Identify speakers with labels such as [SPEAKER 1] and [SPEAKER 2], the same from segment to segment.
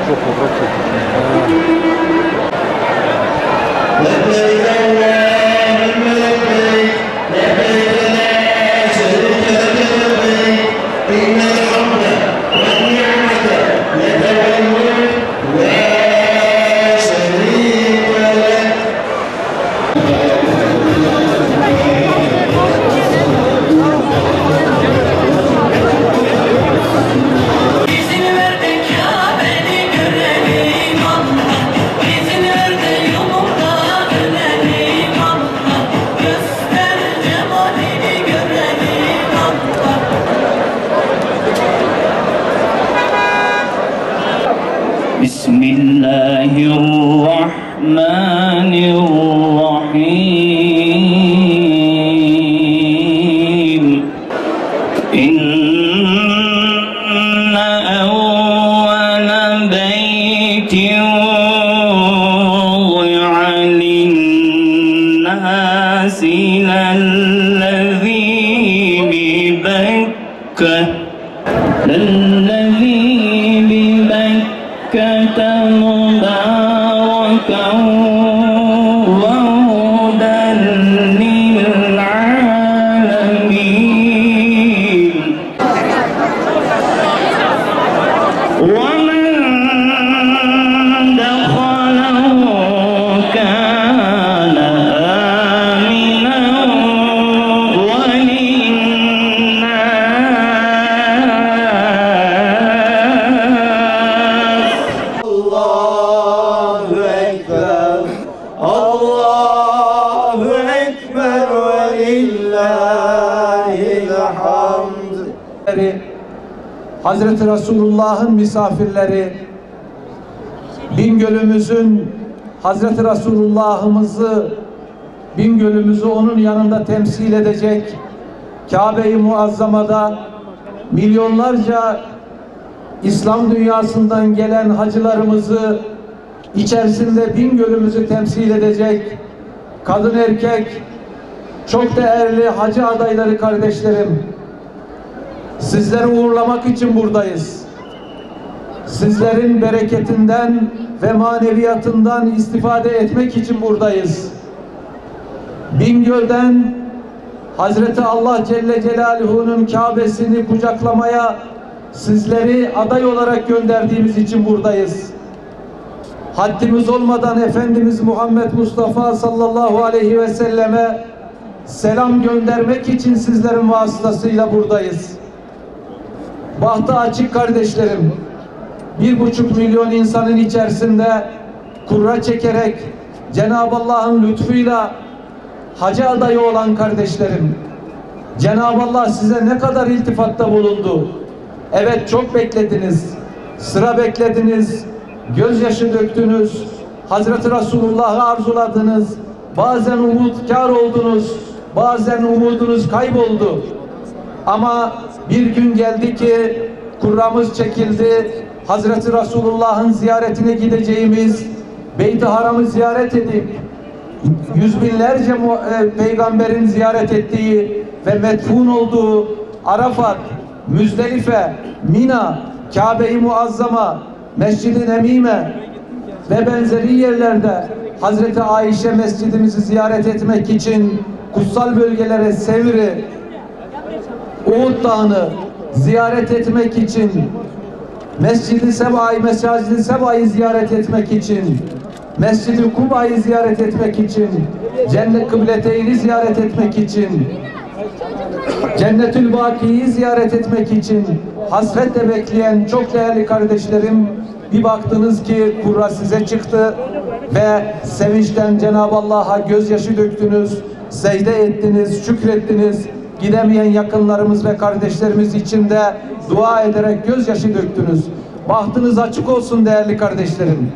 [SPEAKER 1] Çok fotoğraf çekmiş.
[SPEAKER 2] Bismillahirrahmanirrahim. İnne evvele beytin vudi'a linnâsi lellezî bi Bekke مباركا وهدى للعالمين ومن دخله كان آمنا
[SPEAKER 3] Allahu Ekber ve lillahil hamd. Hazreti Resulullah'ın misafirleri, Bingöl'ümüzün Hazreti Bingöl'ümüzü onun yanında temsil edecek Kabe-i Muazzama'da milyonlarca İslam dünyasından gelen hacılarımızı, içerisinde Bingöl'ümüzü temsil edecek kadın erkek çok değerli hacı adayları kardeşlerim, sizleri uğurlamak için buradayız. Sizlerin bereketinden ve maneviyatından istifade etmek için buradayız. Bingöl'den Hazreti Allah Celle Celaluhu'nun Kabe'sini kucaklamaya sizleri aday olarak gönderdiğimiz için buradayız. Haddimiz olmadan Efendimiz Muhammed Mustafa sallallahu aleyhi ve selleme selam göndermek için sizlerin vasıtasıyla buradayız. Bahtı açık kardeşlerim, 1,5 milyon insanın içerisinde kurra çekerek Cenab-ı Allah'ın lütfuyla hacı adayı olan kardeşlerim, Cenab-ı Allah size ne kadar iltifatta bulundu. Evet, çok beklediniz, sıra beklediniz, gözyaşı döktünüz, Hazreti Resulullah'ı arzuladınız, bazen umutkar oldunuz, bazen umudunuz kayboldu. Ama bir gün geldi ki kurramız çekildi, Hazreti Resulullah'ın ziyaretine gideceğimiz Beyt-i Haram'ı ziyaret edip yüz binlerce peygamberin ziyaret ettiği ve metfun olduğu Arafat, Müzdelife, Mina, Kabe-i Muazzama, Mescid-i Nemime ve benzeri yerlerde Hazreti Ayşe mescidimizi ziyaret etmek için kutsal bölgelere Sevr'i, Uhud Dağı'nı ziyaret etmek için, Mescid-i Seba'yı ziyaret etmek için, Mescid-i Kuba'yı ziyaret etmek için, Cennet Kıbleteyn'i ziyaret etmek için, Cennetül Baki'yi ziyaret etmek için hasretle bekleyen çok değerli kardeşlerim, bir baktınız ki kurra size çıktı ve sevinçten Cenab-ı Allah'a gözyaşı döktünüz, secde ettiniz, şükrettiniz. Gidemeyen yakınlarımız ve kardeşlerimiz için de dua ederek gözyaşı döktünüz. Bahtınız açık olsun değerli kardeşlerim.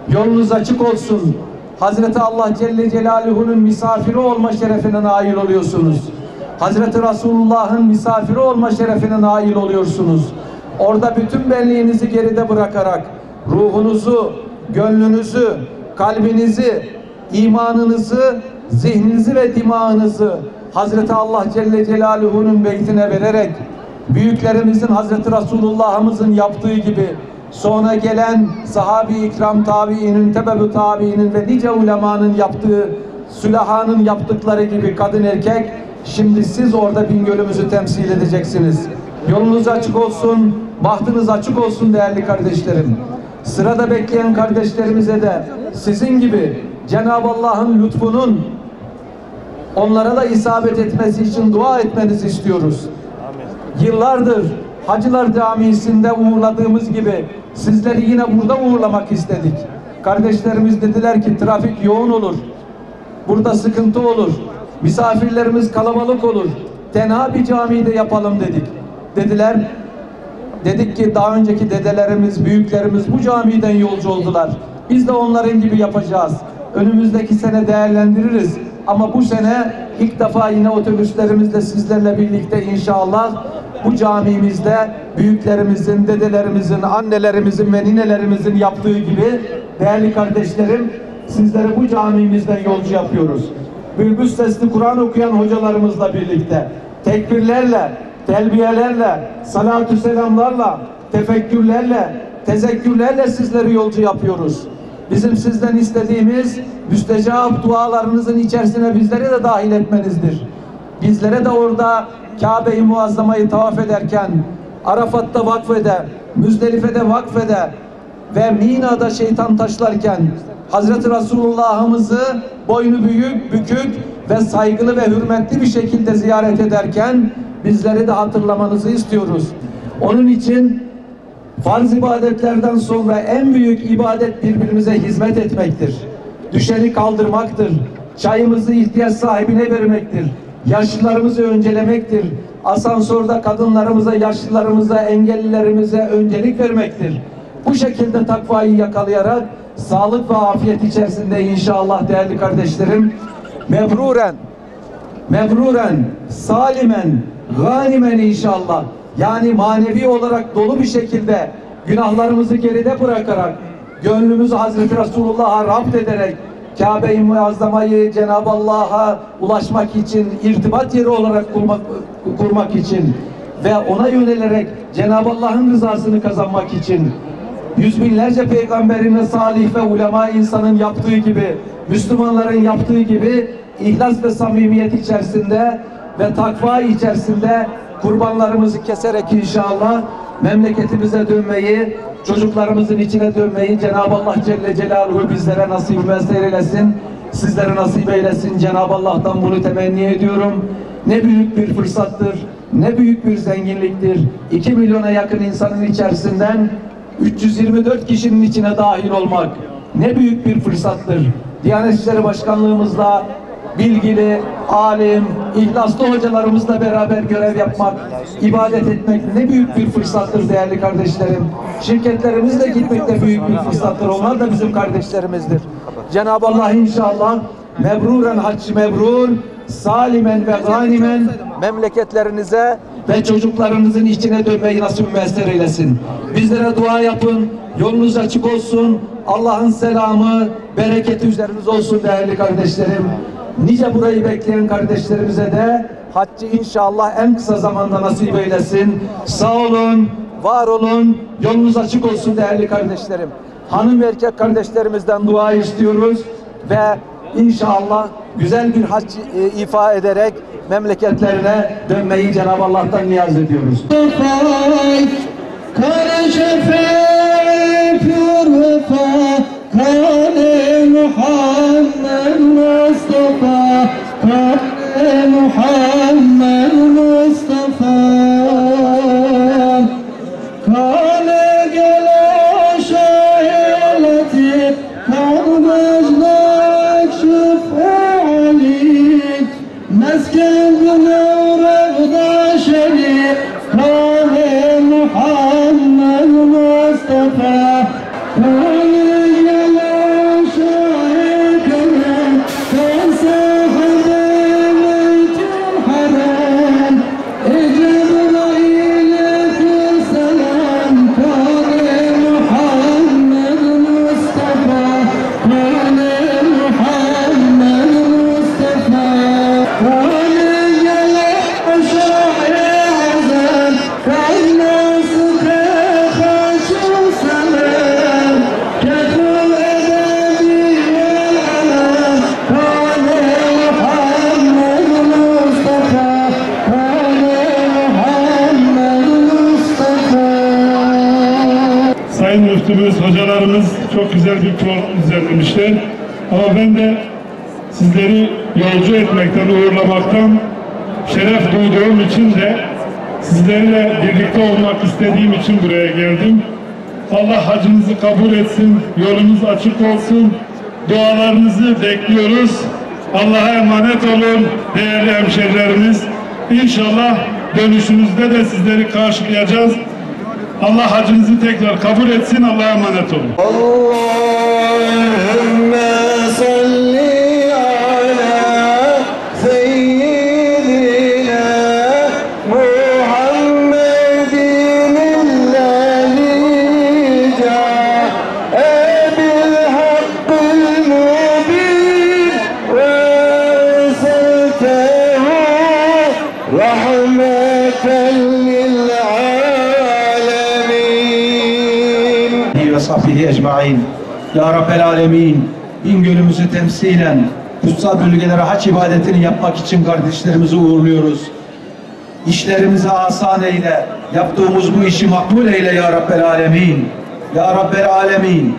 [SPEAKER 3] Yolunuz açık olsun. Hazreti Allah Celle Celaluhu'nun misafiri olma şerefine nail oluyorsunuz. Hazreti Resulullah'ın misafiri olma şerefine nail oluyorsunuz. Orada bütün benliğinizi geride bırakarak ruhunuzu, gönlünüzü, kalbinizi, imanınızı, zihninizi ve dimağınızı Hazreti Allah Celle Celaluhu'nun beytine vererek büyüklerimizin Hazreti Resulullah'ımızın yaptığı gibi sonra gelen sahabi-i ikram tabiinin, tebebü tabiinin ve nice ulemanın yaptığı, sülahanın yaptıkları gibi kadın erkek, şimdi siz orada Bingöl'ümüzü temsil edeceksiniz. Yolunuz açık olsun, bahtınız açık olsun değerli kardeşlerim. Sırada bekleyen kardeşlerimize de sizin gibi Cenab-ı Allah'ın lütfunun onlara da isabet etmesi için dua etmenizi istiyoruz. Yıllardır Hacılar Camii'sinde uğurladığımız gibi sizleri yine burada uğurlamak istedik. Kardeşlerimiz dediler ki trafik yoğun olur, burada sıkıntı olur, misafirlerimiz kalabalık olur, tenha bir camide yapalım dediler. Dedik ki daha önceki dedelerimiz, büyüklerimiz bu camiden yolcu oldular. Biz de onların gibi yapacağız. Önümüzdeki sene değerlendiririz. Ama bu sene ilk defa yine otobüslerimizle sizlerle birlikte inşallah bu camimizde büyüklerimizin, dedelerimizin, annelerimizin ve ninelerimizin yaptığı gibi değerli kardeşlerim sizleri bu camimizden yolcu yapıyoruz. Bülbül sesli Kur'an okuyan hocalarımızla birlikte tekbirlerle, telbiyelerle, salatü selamlarla, tefekkürlerle, tezekkürlerle sizleri yolcu yapıyoruz. Bizim sizden istediğimiz müstecap dualarınızın içerisine bizleri de dahil etmenizdir. Bizlere de orada Kabe-i Muazzama'yı tavaf ederken, Arafat'ta vakfede, Müzdelife'de vakfede ve Mina'da şeytan taşlarken Hazreti Resulullah'ımızı boynu büyük, bükük ve saygılı ve hürmetli bir şekilde ziyaret ederken bizleri de hatırlamanızı istiyoruz. Onun için farz ibadetlerden sonra en büyük ibadet birbirimize hizmet etmektir. Düşeni kaldırmaktır. Çayımızı ihtiyaç sahibine vermektir. Yaşlılarımızı öncelemektir. Asansörde kadınlarımıza, yaşlılarımıza, engellilerimize öncelik vermektir. Bu şekilde takvayı yakalayarak sağlık ve afiyet içerisinde inşallah değerli kardeşlerim mebruren, salimen, ganimen inşallah. Yani manevi olarak dolu bir şekilde günahlarımızı geride bırakarak, gönlümüzü Hazreti Resulullah'a rapt ederek, Kabe-i Muazzama'yı Cenab-ı Allah'a ulaşmak için, irtibat yeri olarak kurmak için ve ona yönelerek Cenab-ı Allah'ın rızasını kazanmak için yüz binlerce peygamberin ve salih ve ulema insanın yaptığı gibi, Müslümanların yaptığı gibi ihlas ve samimiyet içerisinde ve takva içerisinde kurbanlarımızı keserek inşallah memleketimize dönmeyi, çocuklarımızın içine dönmeyi Cenab-ı Allah Celle Celaluhu bizlere nasip eylesin, sizlere nasip eylesin. Cenab-ı Allah'tan bunu temenni ediyorum. Ne büyük bir fırsattır, ne büyük bir zenginliktir. 2 milyona yakın insanın içerisinden 324 kişinin içine dahil olmak ne büyük bir fırsattır. Diyanet İşleri Başkanlığımızla bilgili, alim, ihlaslı hocalarımızla beraber görev yapmak, ibadet etmek ne büyük bir fırsattır değerli kardeşlerim. Şirketlerimizle gitmek de büyük bir fırsattır. Onlar da bizim kardeşlerimizdir. Cenab-ı Allah inşallah mebruren haccı mebrur, salimen ve ganimen memleketlerinize ve çocuklarınızın içine dönmeyi nasip müyesser eylesin. Bizlere dua yapın, yolunuz açık olsun. Allah'ın selamı, bereketi üzerinize olsun değerli kardeşlerim. Nice burayı bekleyen kardeşlerimize de haccı inşallah en kısa zamanda nasip eylesin. Sağ olun, var olun, yolunuz açık olsun değerli kardeşlerim. Hanım ve erkek kardeşlerimizden dua istiyoruz ve inşallah güzel bir hac ifa ederek memleketlerine dönmeyi Cenab-ı Allah'tan niyaz ediyoruz.
[SPEAKER 1] Sayın Müftümüz, hocalarımız çok güzel bir program düzenlemişler. Ama ben de sizleri yolcu etmekten, uğurlamaktan şeref duyduğum için de sizlerle birlikte olmak istediğim için buraya geldim. Allah hacınızı kabul etsin, yolunuz açık olsun. Dualarınızı bekliyoruz. Allah'a emanet olun değerli hemşerilerimiz. İnşallah dönüşünüzde de sizleri karşılayacağız. Allah hacınızı tekrar kabul etsin. Allah'a emanet olun.
[SPEAKER 4] Allahümme salli ala seyyidina Muhammedin ellezî câe bil hakkil mubîn ve erseltehu rahmeten lil ve sahbihi ecmaîn. Ya Rabbel Alemin, İngöl'ümüzü temsilen kutsal bölgelere hac ibadetini yapmak için kardeşlerimizi uğurluyoruz. İşlerimizi asan eyle, yaptığımız bu işi makbul eyle ya Rabbel Alemin. Ya Rabbel Alemin,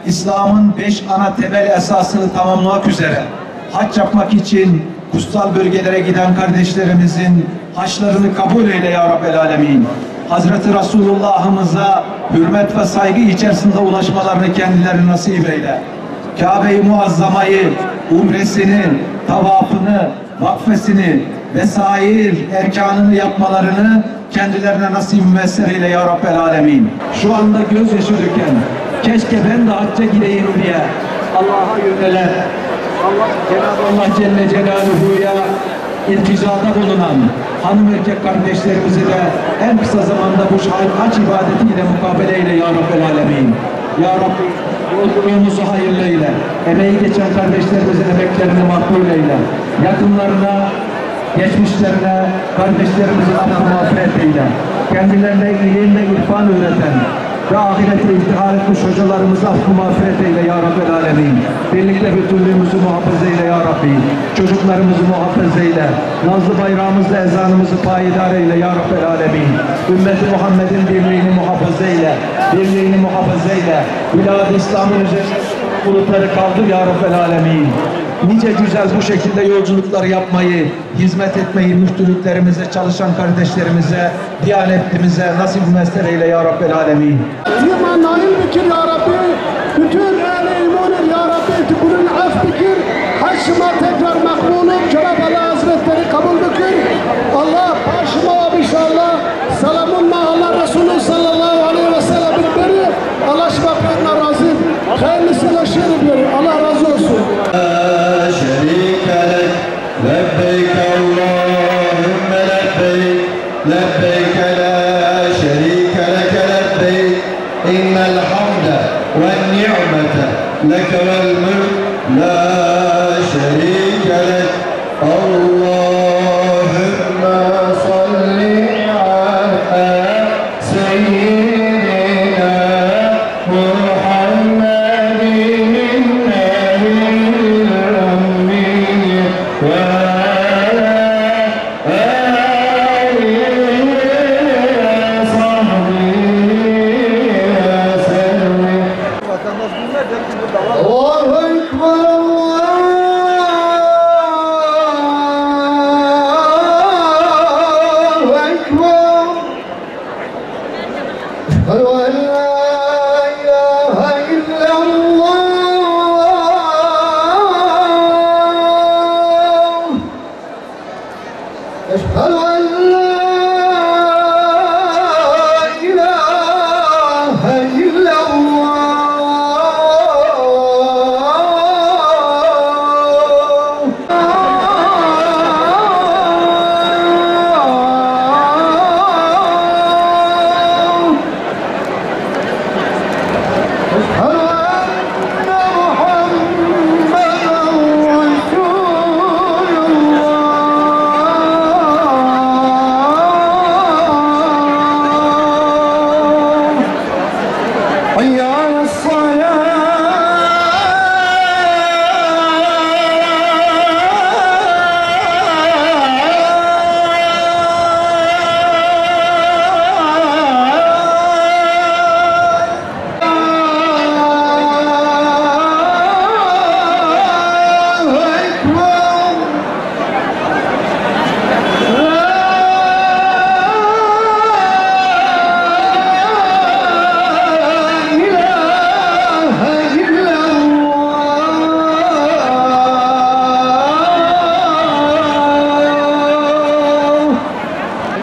[SPEAKER 4] İslam'ın 5 ana temel esasını tamamlamak üzere hac yapmak için kutsal bölgelere giden kardeşlerimizin haçlarını kabul eyle ya Rabbel Alemin. Hazreti Resulullah'ımıza hürmet ve saygı içerisinde ulaşmalarını kendilerine nasip eyle. Kabe-i Muazzama'yı, umresini, tavafını, vakfesini vesaire erkanını yapmalarını kendilerine nasip müessir eyle ya Rabbel Alemin. Şu anda gözyaşı döken, keşke ben de hacca gideyim diye Allah'a yöneler. Cenab-ı Allah Celle Celaluhu'ya ilticada bulunan hanım erkek kardeşlerimizi de en kısa zamanda bu hac ibadetiyle mukabele eyle ya Rabbel Alemin. Ya Rabbi yolculuğumuzu hayırlı eyle. Emeği geçen kardeşlerimizin emeklerini makbul eyle. Yakınlarına, geçmişlerine, kardeşlerimizin affı mağfiret eyle. Kendilerine ilim ve irfan öğreten ve ahirete iftihar etmiş hocalarımızı affı mağfiret eyle ya Rabbel Alemin. Birlikte bütünlüğümüzü muhafaza eyle ya Rabbi. Çocuklarımızı muhafaza eyle. Nazlı bayrağımızla ezanımızı payidar eyle ya Rabbel Alemin. Ümmeti Muhammed'in birliğini muhafaza eyle. Birliğini muhafaza eyle. Bilad-ı İslam'ın üzerine bulutları kaldır ya Rabbel Alemin. Nice güzel bu şekilde yolculuklar yapmayı, hizmet etmeyi müftülüklerimize, çalışan kardeşlerimize, diyanetimize nasip müessir eyle ya Rabbel Alemin.
[SPEAKER 5] Fîmâ nail bikir ya Rabbi, bütün ehl-i imanın ya Rabbi, tükunun af bikir, haşma tekrar makbulun, Cenab-ı Allah Hazretleri kabul bikir. Allah başıma inşallah, salamun Allah Resulü sallallahu aleyhi ve sellem bikberi, Allah şifaklarına razı, hayırlısıyla şerif verir, Allah razı olsun.
[SPEAKER 4] شريك لك لبيك اللهم لبيك لبيك لا شريك لك لبيك إن الحمد والنعمة لك والملك لا شريك لك اللهم صل على سيدنا محمد Allahu Ekber, Allahu Ekber. Eşhedü en la ilahe illallah. Eşhedü en la ilahe illallah.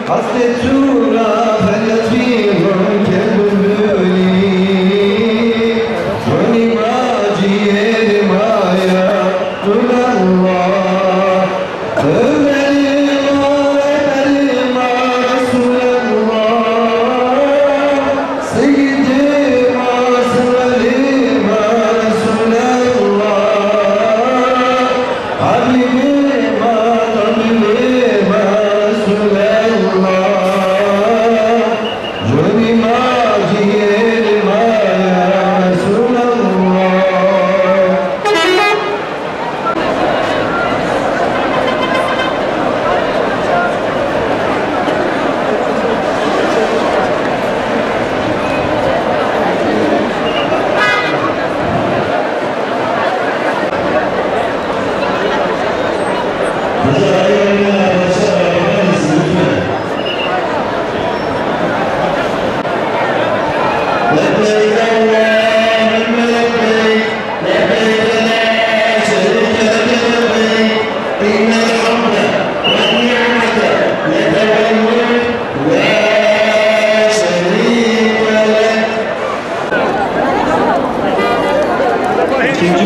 [SPEAKER 6] hasretura felletfihun kebülbüli Gönlüm ciğerim hayatullah Ömerim Resulallah Seyyidim aslerim Resulallah Habibim Habibim Resulallah Gönlüm ciğerim Resulallah لبيك اللهم لبيك لبيك لا شريك لك لبيك إن الحمد والنعمة لك والملك لا şerîke lek. Üçüncü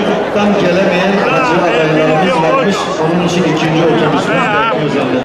[SPEAKER 6] gruptan gelemeyen